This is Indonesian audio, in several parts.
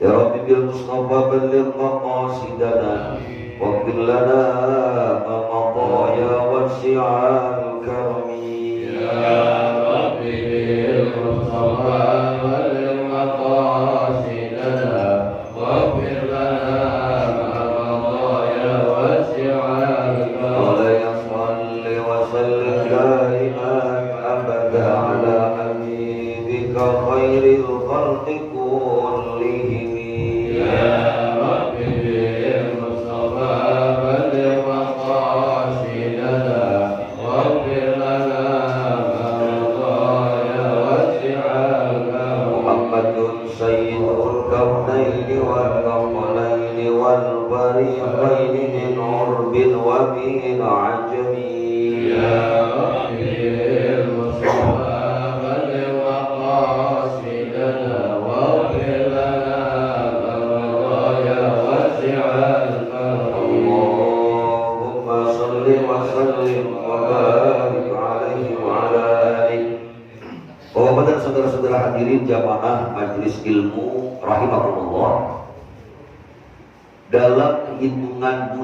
Ya Rabbi bil Mustafa balligh maqasidana waghfir lana ma madha ya wasi'al karami. Ya Rabbi bil Mustafa balligh maqasidana waghfir lana ma madha ya wasi'al karami. Ya salli wa sallim daiman abada ala habibika khairil khalqi kullihim. Ya Rabbi bil Mustafa balligh maqasidana waghfir lana ma madha ya wasi'al karami. Muhammadun sayyidul kaunaini wal thaqalaini wal fariqaini min urbin wa min ajami. Ya Rabbi bil Mustafa balligh maqasidana waghfir lana ma madha ya wasi'al karami. Allahumma salli wa sallim wa barik alaihi wa ala alihi. Bapak dan saudara-saudara hadirin jamaah majelis ilmu rahimakumullah. Dalam hitungan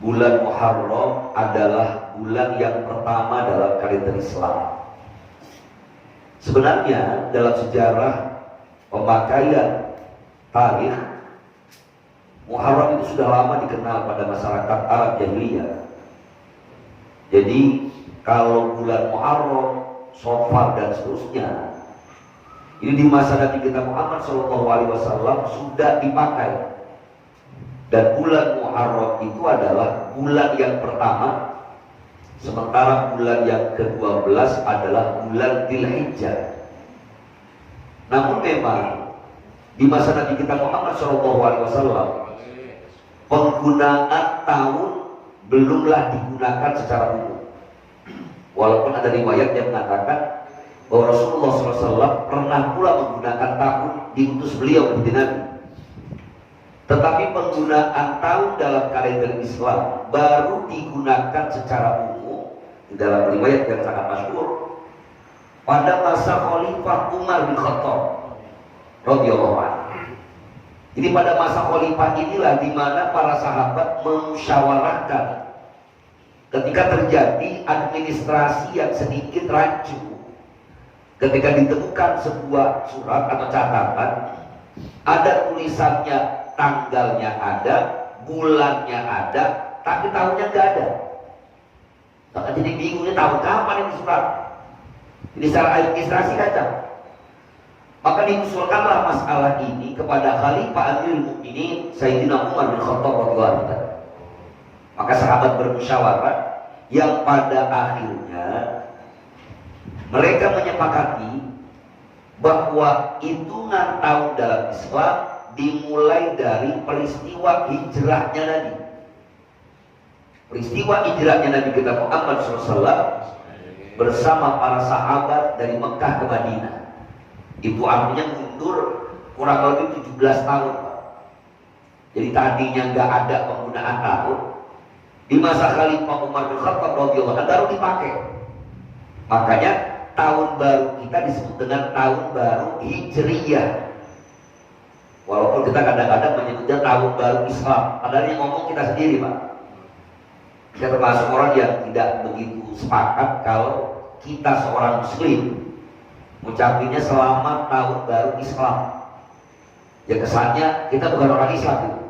bulan Muharram adalah bulan yang pertama dalam kalender Islam. Sebenarnya dalam sejarah pemakaian tarikh, Muharram itu sudah lama dikenal pada masyarakat Arab Jahiliyah. Jadi kalau bulan Muharram, Safar dan seterusnya, ini di masa Nabi kita Muhammad SAW sudah dipakai. Dan bulan Muharram itu adalah bulan yang pertama, sementara bulan yang ke-12 adalah bulan Dzulhijjah. Namun memang di masa Nabi kita Muhammad SAW penggunaan tahun belumlah digunakan secara umum. Walaupun ada riwayat yang mengatakan bahwa Rasulullah SAW pernah pula menggunakan tahun diutus beliau menjadi Nabi. Tetapi penggunaan tahun dalam kalender Islam baru digunakan secara umum di dalam riwayat yang sangat masyhur pada masa Khalifah Umar bin Khattab radhiyallahu anhu. Jadi pada masa Khalifah inilah di mana para sahabat memusyawarahkan ketika terjadi administrasi yang sedikit rancu. Ketika ditemukan sebuah surat atau catatan, ada tulisannya, tanggalnya ada, bulannya ada, tapi tahunnya nggak ada. Maka jadi bingungnya tahun kapan ini surat. Ini secara administrasi kacau. Maka diusulkanlah masalah ini kepada Khalifah Amirul Mukminin Sayyidina Umar bin Khattab radhiyallahu anhu. Maka sahabat bermusyawarah yang pada akhirnya mereka menyepakati bahwa hitungan tahun dalam Islam dimulai dari peristiwa hijrahnya Nabi. Peristiwa hijrahnya Nabi kita Muhammad SAW bersama para sahabat dari Mekah ke Madinah. Itu artinya mundur kurang lebih 17 tahun. Jadi tadinya nggak ada penggunaan tahun. Di masa Khalifah Umar bin Khattab radhiyallahu anhu baru dipakai. Makanya tahun baru kita disebut dengan tahun baru Hijriyah. Walaupun kita kadang-kadang menyebutnya tahun baru Islam, padahal yang ngomong kita sendiri, Pak. Kita termasuk orang yang tidak begitu sepakat kalau kita seorang Muslim mengucapkannya selamat tahun baru Islam. Ya kesannya kita bukan orang Islam itu.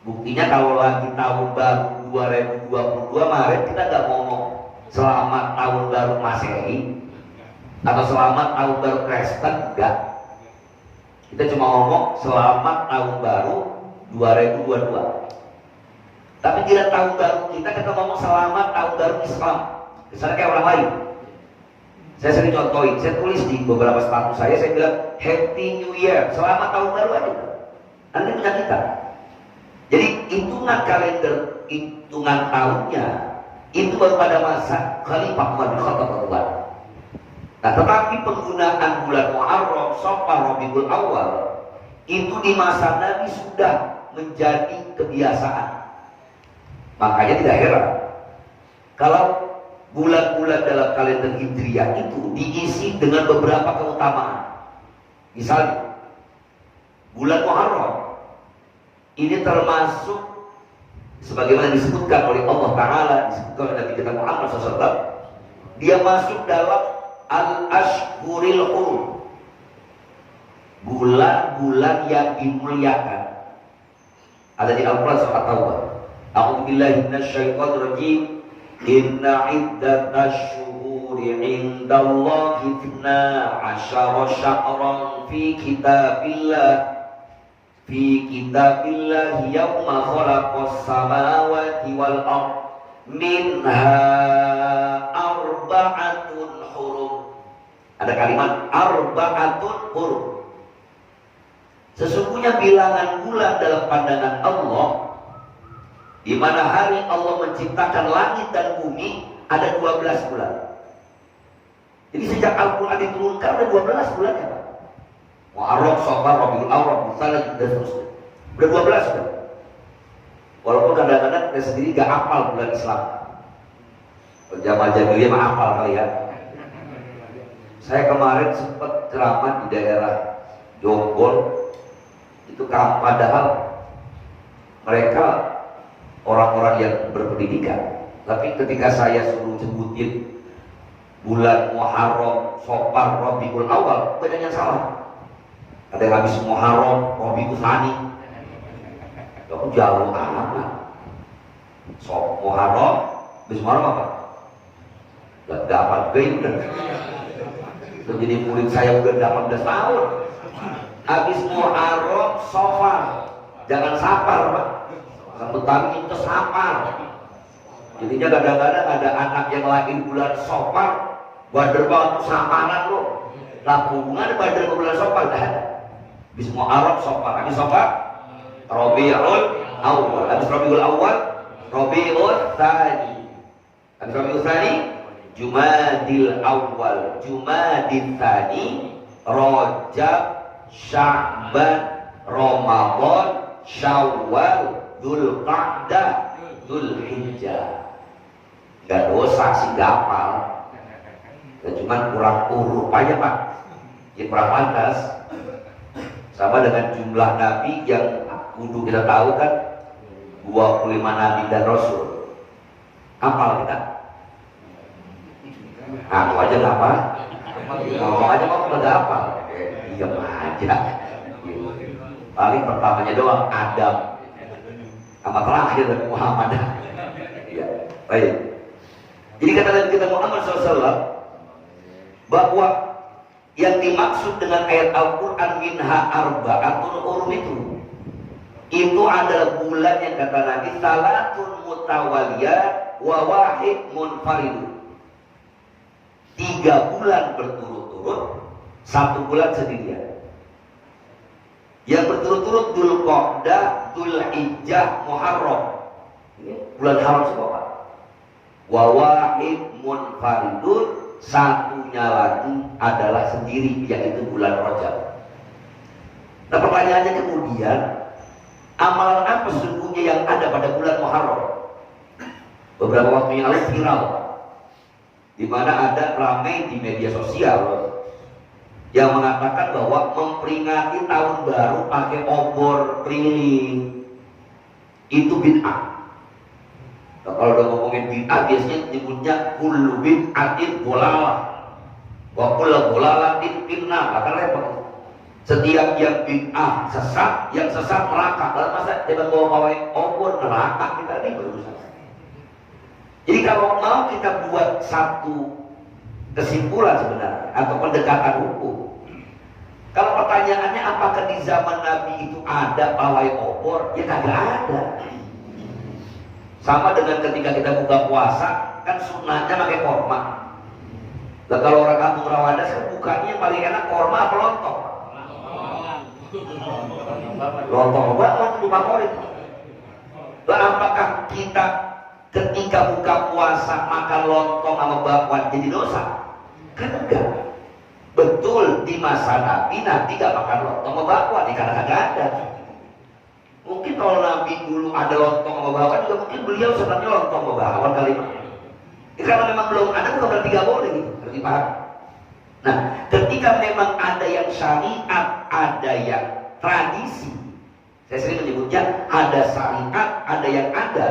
Buktinya kalau lagi tahun baru 2022 Maret kita nggak ngomong selamat tahun baru Masehi atau selamat tahun baru Kristen, enggak. Kita cuma ngomong selamat tahun baru 2022. Tapi tidak tahun baru kita ngomong selamat tahun baru Islam. Misalnya kayak orang lain. Saya sering contohin, saya tulis di beberapa status saya bilang Happy New Year, selamat tahun baru aja. Nanti punya kita. Jadi hitungan kalender, hitungan tahunnya itu baru pada masa Khalifah Umar bin Khattab radhiyallahu anhu. Nah, tetapi penggunaan bulan Muharram, Safar, Rabiul Awal itu di masa Nabi sudah menjadi kebiasaan. Makanya tidak heran kalau bulan-bulan dalam kalender Hijriah itu diisi dengan beberapa keutamaan. Misalnya bulan Muharram ini termasuk sebagaimana disebutkan oleh Allah Ta'ala, disebutkan oleh Nabi kita Muhammad SAW, dia masuk dalam al-ashhuril hurum, bulan-bulan yang dimuliakan. Ada di Al-Quran surat At-Taubah. A'udzubillahi minasyaitonir rajim. Inna iddatash syuhuri 'indallahi 12 syahran fi kitabillah yauma khalaqas samawati wal ardh minha arba'atun hurum. Ada kalimat arba'atun hurum. Sesungguhnya bilangan bulan dalam pandangan Allah, di mana hari Allah menciptakan langit dan bumi, ada 12 bulan. Jadi sejak Al-Quran diturunkan ada 12 bulan ya Pak. Muharram, Safar, Rabiul Awwal, Dzulhijjah dan seterusnya. Udah 12 bulan. Walaupun kadang-kadang kita sendiri gak hafal bulan Islam. Jamaah jahiliyah mah hafal kali ya. Saya kemarin sempat ceramah di daerah Jonggol. Itu padahal mereka orang-orang yang berpendidikan, tapi ketika saya suruh sebutin bulan Muharram, Safar, Rabiul Awwal, banyak yang salah. Ada yang habis Muharram, Rabiul Tsani, aku jauh amat. Muharram, habis Muharram apa? Gak dapat gaya udah. Jadi murid saya udah 18 tahun. Habis Muharram, Safar, jangan Safar Pak. Sebetulnya itu Safar. Jadinya kadang-kadang ada anak yang lahir bulan Safar, bader banget Safaran loh. Lah hubungan bader bulan Safar dah ada. Habis Muharram, Safar, habis Safar, Rabiul Awwal, habis Rabiul Awwal, Rabiul Tsani, habis Rabiul Tsani, Jumadil Awwal, Jumadil Tsani, Rajab, Sya'ban, Ramadan, Syawal, Dzulqa'dah, Dzulhijjah. Gak dosa sih gapal. Ya cuman kurang huruf aja Pak. Ya kurang pantas. Sama dengan jumlah nabi yang kudu kita tahu kan 25 nabi dan rasul. Hafal kita? Aku aja gak apa? Ngomong aja kok gak hafal. Diam aja. Paling pertamanya doang Adam, sama terakhir Nabi Muhammad. Ya, baik. Jadi kata Nabi kita Muhammad SAW bahwa yang dimaksud dengan ayat Al-Quran minha arba'atun hurum itu adalah bulan yang kata Nabi salatun mutawaliyah wa wahid munfaridun. 3 bulan berturut-turut, 1 bulan sendirian. Yang berturut-turut Dzulqa'dah, Dzulhijjah, Muharram. Ini bulan haram semua Pak. Wa wahid munfaridun, satunya lagi adalah sendiri, yaitu bulan Rajab. Nah pertanyaannya kemudian, amalan apa sesungguhnya yang ada pada bulan Muharram? Beberapa waktu yang lalu viral, di mana ada ramai di media sosial yang mengatakan bahwa memperingati tahun baru pakai obor keliling itu bid'ah. Nah, kalau udah ngomongin bid'ah biasanya nyebutnya kullu bid'atin dhalalah wa kullu dhalalatin finnar. Akan repot. Setiap yang bid'ah sesat, yang sesat neraka. Lalu masa dia bawa obor neraka, kita ini berusaha. Jadi kalau mau kita buat satu kesimpulan sebenarnya atau pendekatan hukum, kalau pertanyaannya apakah di zaman Nabi itu ada pawai obor, ya kagak ada. Sama dengan ketika kita buka puasa, kan sunnahnya pakai korma. Nah kalau orang kampung Rawadas kan bukanya paling enak korma apa lontong? Lontong bakwan itu favorit. Lah apakah kita ketika buka puasa makan lontong sama bakwan jadi dosa? Kan enggak. Betul di masa Nabi gak makan lontong sama bakwan, karena gak ada. Mungkin kalau Nabi dulu ada lontong sama bakwan juga mungkin beliau sebenarnya lontong sama bakwan kali ini. Karena memang belum ada bukan berarti gak boleh gitu, berarti paham. Nah, ketika memang ada yang syariat, ada yang tradisi. Saya sering menyebutnya ada syariat, ada yang ada.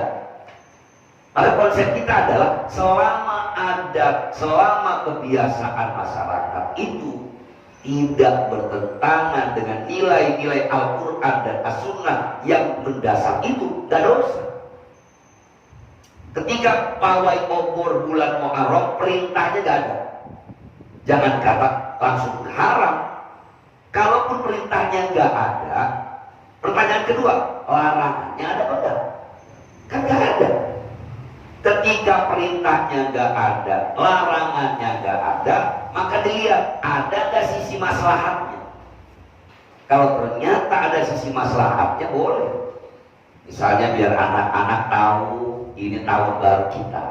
Maka konsep kita adalah selama adat, selama kebiasaan masyarakat itu tidak bertentangan dengan nilai-nilai Al-Quran dan As-Sunnah yang mendasar itu, tidak dosa. Ketika pawai obor bulan Muharram, perintahnya gak ada. Jangan kata langsung haram. Kalaupun perintahnya nggak ada, pertanyaan kedua, larangannya ada apa enggak? Kan nggak ada. Ketika perintahnya nggak ada, larangannya nggak ada, maka dilihat ada nggak sisi maslahatnya. Kalau ternyata ada sisi maslahatnya, boleh. Misalnya biar anak-anak tahu ini tahun baru kita.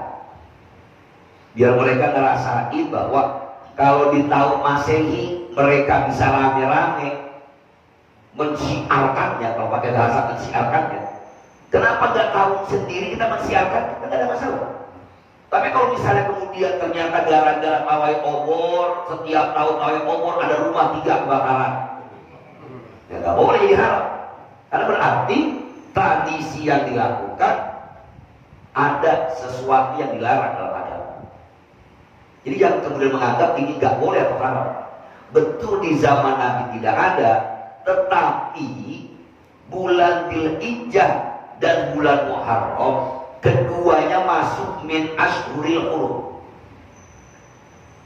Biar mereka ngerasain bahwa kalau di tahun Masehi mereka bisa rame-rame mensiarkannya, kalau pakai bahasa mensiarkannya. Kenapa nggak tahun sendiri kita mensiarkan? Kita nggak ada masalah. Tapi kalau misalnya kemudian ternyata gara-gara pawai obor, setiap tahun pawai obor ada rumah 3 kebakaran, ya nggak boleh jadi haram. Karena berarti tradisi yang dilakukan ada sesuatu yang dilarang dalam agama. Jadi jangan kemudian menganggap ini nggak boleh atau haram. Betul di zaman Nabi tidak ada, tetapi bulan Dzulhijjah dan bulan Muharram keduanya masuk min ashhuril hurum.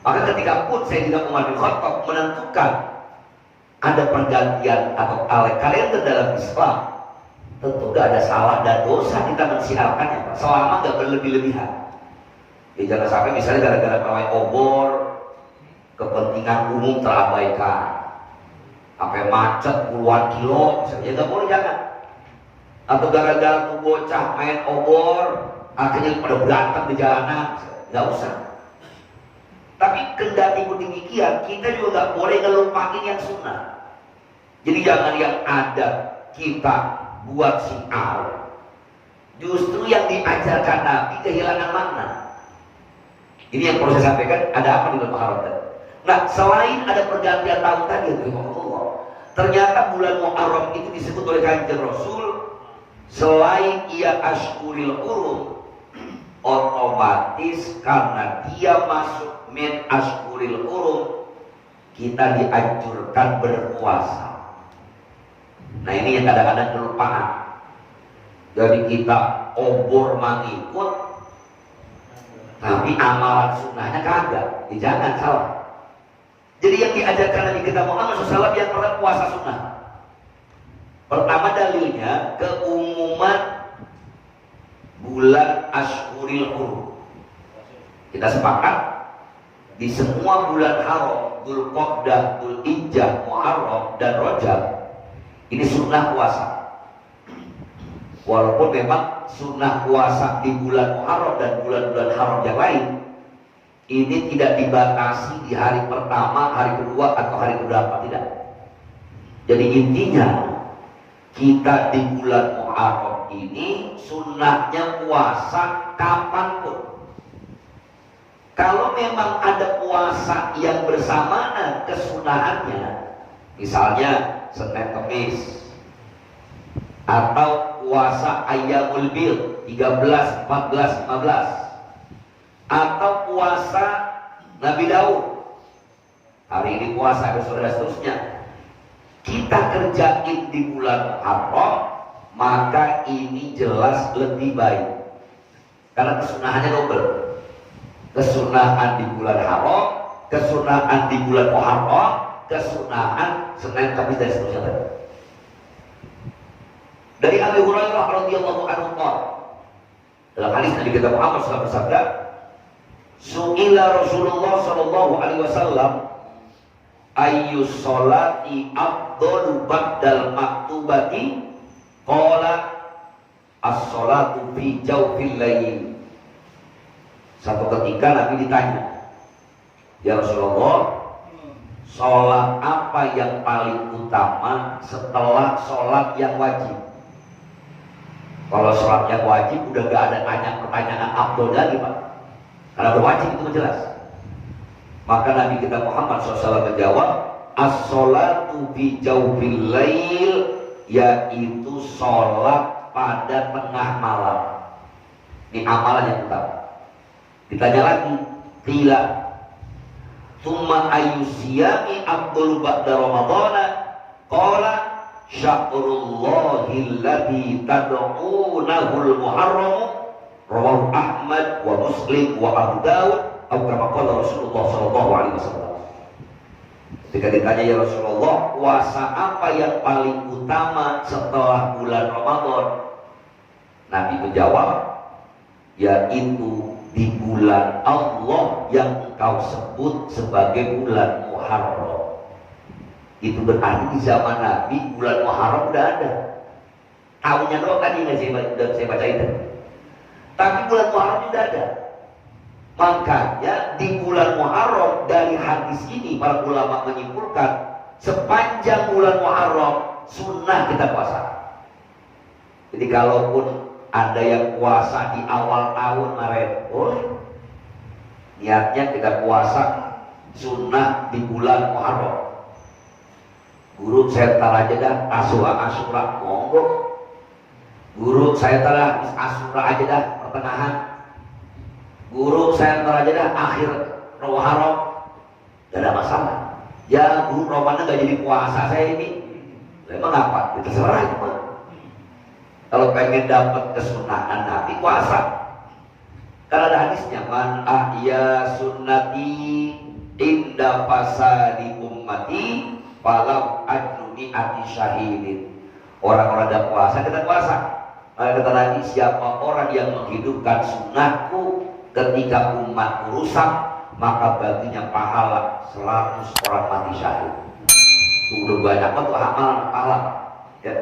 Maka ketika pun Sayyidina Umar bin Khattab menentukan ada pergantian atau kalender dalam Islam, tentu gak ada salah dan dosa kita mensiarkannya, selama gak berlebih-lebihan. Ya jangan sampai misalnya gara-gara pawai obor kepentingan umum terabaikan, sampai macet puluhan kilo misalnya, ya nggak boleh, jangan. Atau gara-gara tuh bocah main obor akhirnya pada berantem di jalanan, nggak usah. Tapi kendati pun demikian, kita juga nggak boleh ngelupain yang sunnah. Jadi jangan yang ada kita buat syiar, justru yang diajarkan Nabi kehilangan makna. Ini yang perlu saya sampaikan, ada apa di bulan Muharram tadi? Nah, selain ada pergantian tahun tadi, ternyata bulan Muharram itu disebut oleh Kanjeng Rasul, selain ia ashhuril hurum, otomatis karena dia masuk min ashhuril hurum, kita dianjurkan berpuasa. Nah ini yang kadang-kadang kelupaan. Jadi kita obor mengikut, tapi amalan sunnahnya kagak. Jangan salah. Jadi yang diajarkan Nabi kita Muhammad SAW yang pernah puasa sunnah. Pertama dalilnya keumuman bulan ashhuril hurum. Kita sepakat di semua bulan haram, Dzulqa'dah, Dzulhijjah, Muharram dan Rajab, ini sunnah puasa. Walaupun memang sunnah puasa di bulan Muharram dan bulan-bulan haram yang lain ini tidak dibatasi di hari pertama, hari kedua atau hari keberapa, tidak. Jadi intinya kita di bulan Muharram ini sunnahnya puasa kapanpun. Kalau memang ada puasa yang bersamaan kesunahannya, misalnya Senin Kemis, atau puasa Ayyamul Bid 13, 14, 15, atau puasa Nabi Daud, hari ini puasa besok dan seterusnya, kita kerjain di bulan Muharram, maka ini jelas lebih baik karena kesunahannya double. Kesunahan di bulan haram, kesunahan di bulan Muharram, kesunahan Senin Kamis dan seterusnya. Dari Abu Hurairah radhiyallahu anhu dalam hadis Nabi kita Muhammad SAW bersabda, Su'ila Rasulullah sallallahu alaihi wasallam ayyus sholati afdalu ba'dal maktubati, qala as-sholatu fi jawfil lail. Satu ketika Nabi ditanya, ya Rasulullah, sholat apa yang paling utama setelah sholat yang wajib? Kalau sholat yang wajib udah gak ada pertanyaan afdal lagi, Pak, karena berwajib itu jelas. Maka Nabi kita Muhammad SAW menjawab, as-sholatu fi jawfil lail, yaitu sholat pada tengah malam. Ini amalan yang utama. Ditanya lagi, qila tsumma ayyusiyami afdalu ba'da ramadhana, qala syahrullahi alladzi tad'unahul muharram, rawahu Ahmad wa Muslim wa Abu Dawud, atau kama qala Rasulullah sallallahu alaihi wasallam. Ketika ditanya, ya Rasulullah, puasa apa yang paling utama setelah bulan Ramadan? Nabi menjawab, yaitu di bulan Allah yang engkau sebut sebagai bulan Muharram. Itu berarti di zaman Nabi bulan Muharram udah ada. Tahunnya doang kan ini saya baca itu. Tapi bulan Muharram sudah ada. Makanya di bulan Muharram, dari hadis ini para ulama menyimpulkan sepanjang bulan Muharram sunnah kita puasa. Jadi kalaupun ada yang puasa di awal tahun Maret, boleh. Niatnya kita puasa sunnah di bulan Muharram. Guru saya tar aja dah Asura, monggo. Guru saya tar Asura aja dah pertengahan. Guru saya tar aja dah akhir Muharram, gak ada masalah. Ya guru Ramadan gak jadi puasa saya ini, memang apa? Itu terserah itu mah. Kalau pengen dapat kesunahan Nabi, puasa. Karena ada hadisnya, man ahya sunnati inda fasadi ummati falau adnuni ati syahidin. Orang-orang ada puasa, kita puasa. Maka kata Nabi, siapa orang yang menghidupkan sunnahku ketika umat rusak, maka baginya pahala 100 orang mati syahid. Itu udah banyak banget amal pahala. Ya.